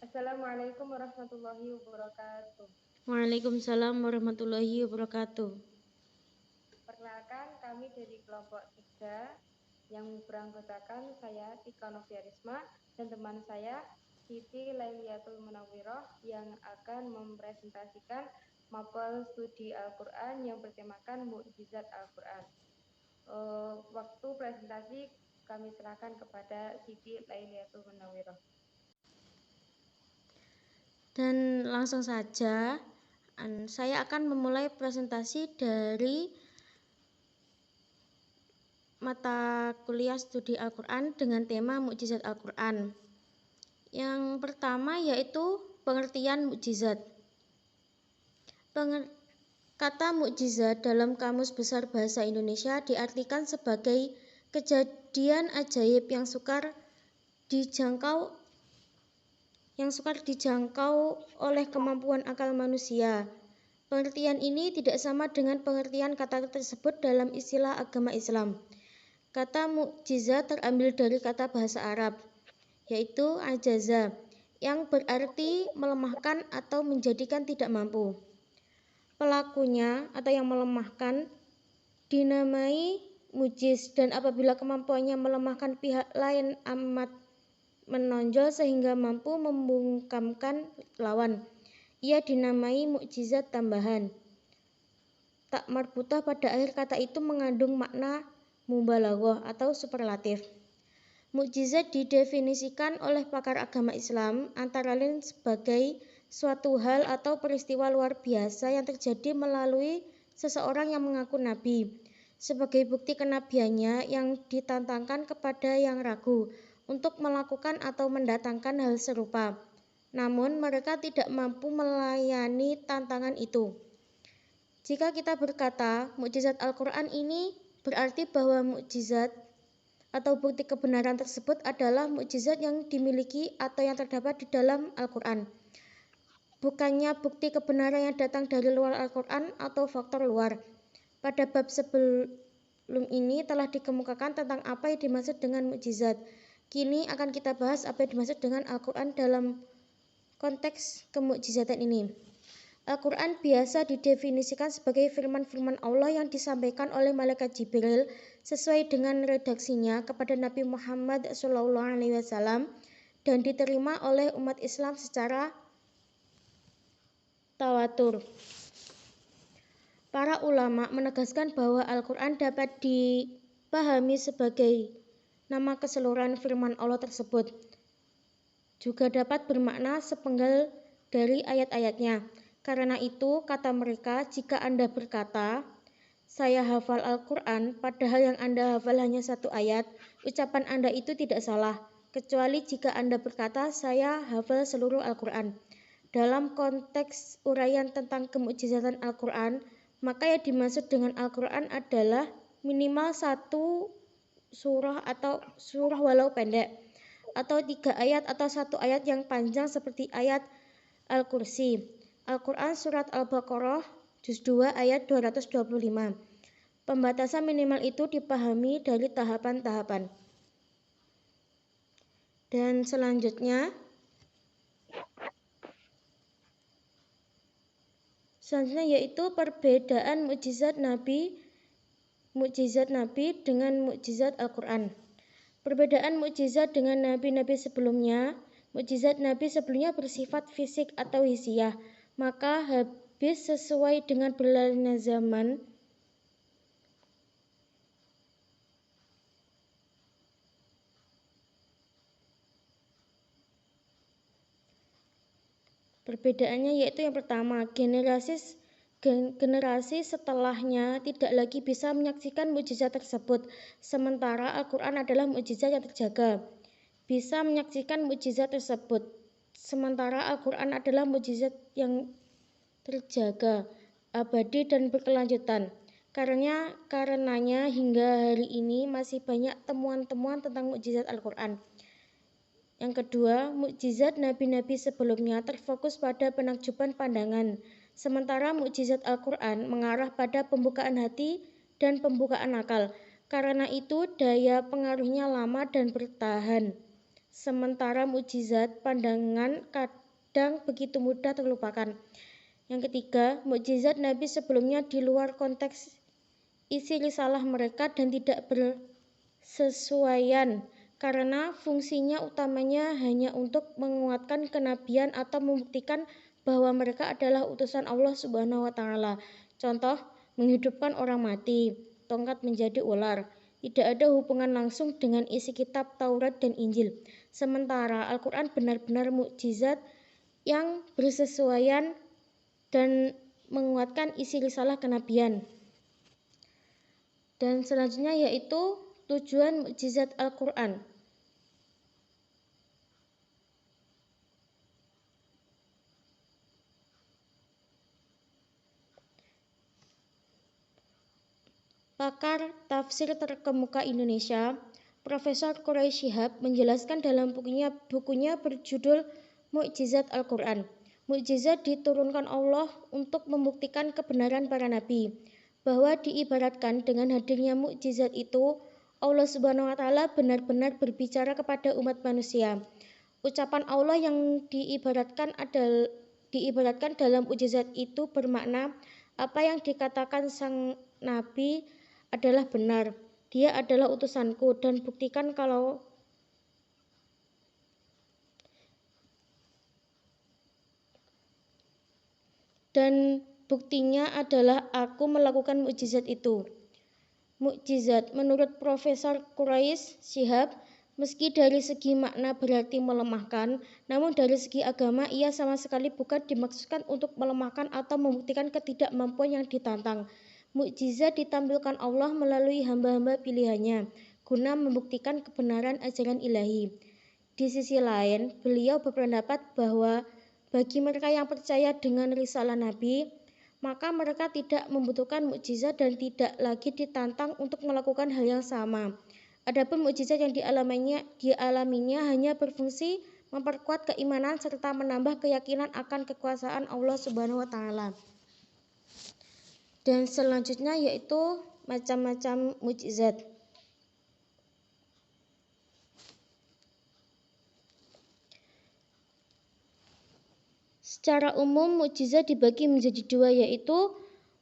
Assalamualaikum warahmatullahi wabarakatuh. Waalaikumsalam warahmatullahi wabarakatuh. Perkenalkan, kami dari kelompok 3 yang beranggotakan saya Tika Noviarisma dan teman saya Siti Lailiatul Munawwiroh yang akan mempresentasikan mapel studi Al-Quran yang bertemakan Mukjizat Al-Quran. Waktu presentasi kami serahkan kepada Siti Lailiatul Munawwiroh. Dan langsung saja, saya akan memulai presentasi dari mata kuliah studi Al-Quran dengan tema Mukjizat Al-Quran. Yang pertama yaitu pengertian mukjizat. Kata mukjizat dalam Kamus Besar Bahasa Indonesia diartikan sebagai kejadian ajaib yang sukar dijangkau oleh kemampuan akal manusia. Pengertian ini tidak sama dengan pengertian kata tersebut dalam istilah agama Islam. Kata mukjizat terambil dari kata bahasa Arab, yaitu ajaza, yang berarti melemahkan atau menjadikan tidak mampu. Pelakunya atau yang melemahkan dinamai mujiz, dan apabila kemampuannya melemahkan pihak lain amat menonjol sehingga mampu membungkamkan lawan, ia dinamai mukjizat tambahan. Tak marbutah pada akhir kata itu mengandung makna mubalaghah atau superlatif. Mukjizat didefinisikan oleh pakar agama Islam antara lain sebagai suatu hal atau peristiwa luar biasa yang terjadi melalui seseorang yang mengaku nabi, sebagai bukti kenabiannya yang ditantangkan kepada yang ragu untuk melakukan atau mendatangkan hal serupa. Namun mereka tidak mampu melayani tantangan itu. Jika kita berkata mukjizat Al-Quran ini berarti bahwa mukjizat atau bukti kebenaran tersebut adalah mukjizat yang dimiliki atau yang terdapat di dalam Al-Quran. Bukannya bukti kebenaran yang datang dari luar Al-Quran atau faktor luar. Pada bab sebelum ini telah dikemukakan tentang apa yang dimaksud dengan mukjizat. Kini akan kita bahas apa yang dimaksud dengan Al-Quran dalam konteks kemukjizatan ini. Al-Quran biasa didefinisikan sebagai firman-firman Allah yang disampaikan oleh malaikat Jibril sesuai dengan redaksinya kepada Nabi Muhammad SAW dan diterima oleh umat Islam secara tawatur. Para ulama menegaskan bahwa Al-Quran dapat dipahami sebagai nama keseluruhan firman Allah tersebut. Juga dapat bermakna sepenggal dari ayat-ayatnya. Karena itu, kata mereka, jika Anda berkata, saya hafal Al-Quran, padahal yang Anda hafal hanya satu ayat, ucapan Anda itu tidak salah, kecuali jika Anda berkata, saya hafal seluruh Al-Quran. Dalam konteks uraian tentang kemukjizatan Al-Quran, maka yang dimaksud dengan Al-Quran adalah minimal satu surah atau surah walau pendek, atau 3 ayat atau 1 ayat yang panjang seperti ayat Al-Kursi. Al-Quran Surat Al-Baqarah Juz 2 ayat 225. Pembatasan minimal itu dipahami dari tahapan-tahapan. Dan selanjutnya yaitu perbedaan mukjizat Nabi dengan mukjizat Al-Quran. Perbedaan mukjizat dengan nabi-nabi sebelumnya. Mukjizat Nabi sebelumnya bersifat fisik atau hisiah, maka habis sesuai dengan berlalunya zaman. Perbedaannya yaitu yang pertama, generasi setelahnya tidak lagi bisa menyaksikan mukjizat tersebut, sementara Al-Quran adalah mukjizat yang terjaga, bisa menyaksikan mukjizat tersebut, sementara Al-Quran adalah mukjizat yang terjaga, abadi dan berkelanjutan. Karenanya hingga hari ini masih banyak temuan-temuan tentang mukjizat Al-Quran. Yang kedua, mukjizat nabi-nabi sebelumnya terfokus pada penakjuban pandangan, sementara mukjizat Al-Quran mengarah pada pembukaan hati dan pembukaan akal. Karena itu daya pengaruhnya lama dan bertahan sementara mukjizat pandangan kadang begitu mudah terlupakan. Yang ketiga, mukjizat Nabi sebelumnya di luar konteks isi risalah mereka dan tidak bersesuaian karena fungsinya utamanya hanya untuk menguatkan kenabian atau membuktikan bahwa mereka adalah utusan Allah Subhanahu wa taala. Contoh, menghidupkan orang mati, tongkat menjadi ular. Tidak ada hubungan langsung dengan isi kitab Taurat dan Injil. Sementara Al-Quran benar-benar mukjizat yang bersesuaian dan menguatkan isi risalah kenabian. Dan selanjutnya yaitu tujuan mukjizat Al-Quran. Pakar tafsir terkemuka Indonesia, Profesor Quraish Shihab menjelaskan dalam bukunya berjudul Mukjizat Al-Quran. Mukjizat diturunkan Allah untuk membuktikan kebenaran para nabi, bahwa diibaratkan dengan hadirnya mukjizat itu, Allah Subhanahu wa taala benar-benar berbicara kepada umat manusia. Ucapan Allah yang diibaratkan dalam mukjizat itu bermakna apa yang dikatakan sang nabi adalah benar. Dia adalah utusanku dan buktikan kalau dan buktinya adalah aku melakukan mukjizat itu. Mukjizat menurut Profesor Quraish Shihab, meski dari segi makna berarti melemahkan, namun dari segi agama ia sama sekali bukan dimaksudkan untuk melemahkan atau membuktikan ketidakmampuan yang ditantang. Mukjizat ditampilkan Allah melalui hamba-hamba pilihannya, guna membuktikan kebenaran ajaran ilahi. Di sisi lain, beliau berpendapat bahwa bagi mereka yang percaya dengan risalah Nabi, maka mereka tidak membutuhkan mukjizat dan tidak lagi ditantang untuk melakukan hal yang sama. Adapun mukjizat yang dialaminya hanya berfungsi memperkuat keimanan serta menambah keyakinan akan kekuasaan Allah Subhanahu wa taala. Dan selanjutnya yaitu macam-macam mukjizat. Secara umum mukjizat dibagi menjadi dua, yaitu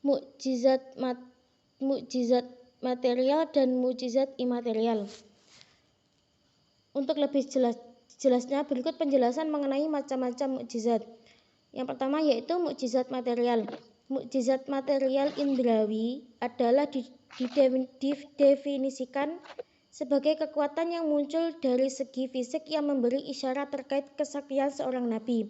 mukjizat material dan mukjizat imaterial. Untuk lebih jelasnya berikut penjelasan mengenai macam-macam mukjizat. Yang pertama yaitu mukjizat material. Mukjizat material indrawi adalah didefinisikan sebagai kekuatan yang muncul dari segi fisik yang memberi isyarat terkait kesaktian seorang nabi.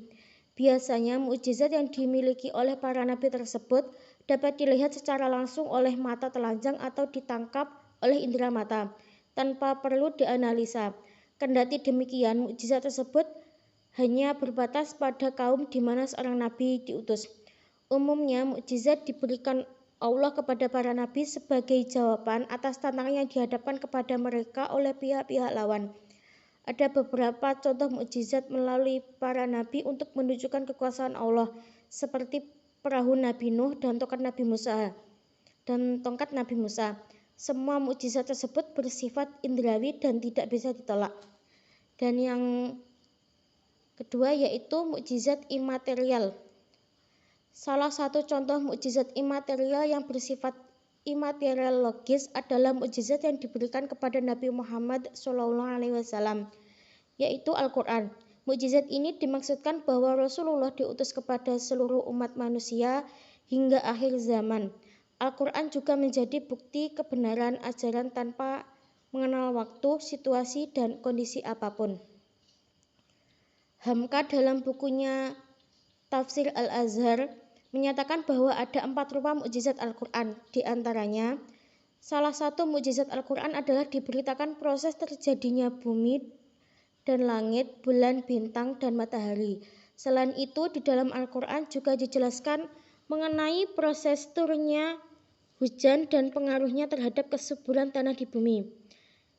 Biasanya mukjizat yang dimiliki oleh para nabi tersebut dapat dilihat secara langsung oleh mata telanjang atau ditangkap oleh indera mata tanpa perlu dianalisa. Kendati demikian, mukjizat tersebut hanya berbatas pada kaum di mana seorang nabi diutus. Umumnya mukjizat diberikan Allah kepada para nabi sebagai jawaban atas tantangan yang dihadapkan kepada mereka oleh pihak-pihak lawan. Ada beberapa contoh mukjizat melalui para nabi untuk menunjukkan kekuasaan Allah, seperti perahu Nabi Nuh dan tongkat Nabi Musa. Semua mukjizat tersebut bersifat indrawi dan tidak bisa ditolak. Dan yang kedua yaitu mukjizat imaterial. Salah satu contoh mukjizat imaterial yang bersifat imaterial logis adalah mukjizat yang diberikan kepada Nabi Muhammad SAW, yaitu Al-Quran. Mukjizat ini dimaksudkan bahwa Rasulullah diutus kepada seluruh umat manusia hingga akhir zaman. Al-Quran juga menjadi bukti kebenaran ajaran tanpa mengenal waktu, situasi, dan kondisi apapun. Hamka dalam bukunya Tafsir Al-Azhar menyatakan bahwa ada 4 rupa mukjizat Al-Quran. Di antaranya, salah satu mukjizat Al-Quran adalah diberitakan proses terjadinya bumi dan langit, bulan, bintang, dan matahari. Selain itu, di dalam Al-Quran juga dijelaskan mengenai proses turunnya hujan dan pengaruhnya terhadap kesuburan tanah di bumi.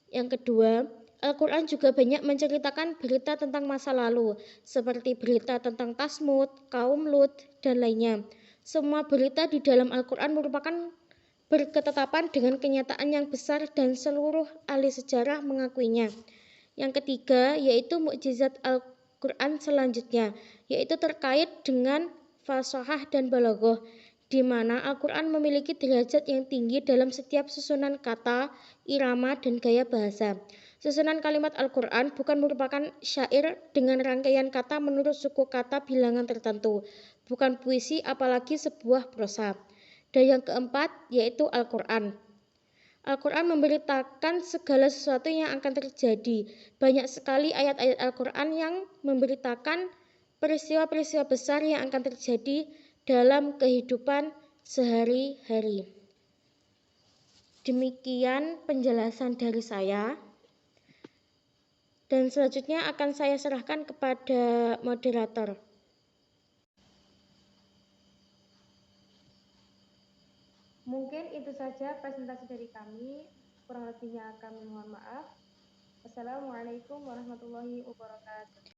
Yang kedua, Al-Quran juga banyak menceritakan berita tentang masa lalu, seperti berita tentang Tasmud, kaum Lut, dan lainnya. Semua berita di dalam Al-Quran merupakan berketetapan dengan kenyataan yang besar dan seluruh ahli sejarah mengakuinya. Yang ketiga yaitu mukjizat Al-Quran selanjutnya, yaitu terkait dengan fasahah dan balaghah, di mana Al-Quran memiliki derajat yang tinggi dalam setiap susunan kata, irama, dan gaya bahasa. Susunan kalimat Al-Quran bukan merupakan syair dengan rangkaian kata menurut suku kata bilangan tertentu, bukan puisi apalagi sebuah prosa. Dan yang keempat yaitu Al-Quran. Al-Quran memberitakan segala sesuatu yang akan terjadi. Banyak sekali ayat-ayat Al-Quran yang memberitakan peristiwa-peristiwa besar yang akan terjadi dalam kehidupan sehari-hari. Demikian penjelasan dari saya. Dan selanjutnya akan saya serahkan kepada moderator. Mungkin itu saja presentasi dari kami. Kurang lebihnya kami mohon maaf. Wassalamualaikum warahmatullahi wabarakatuh.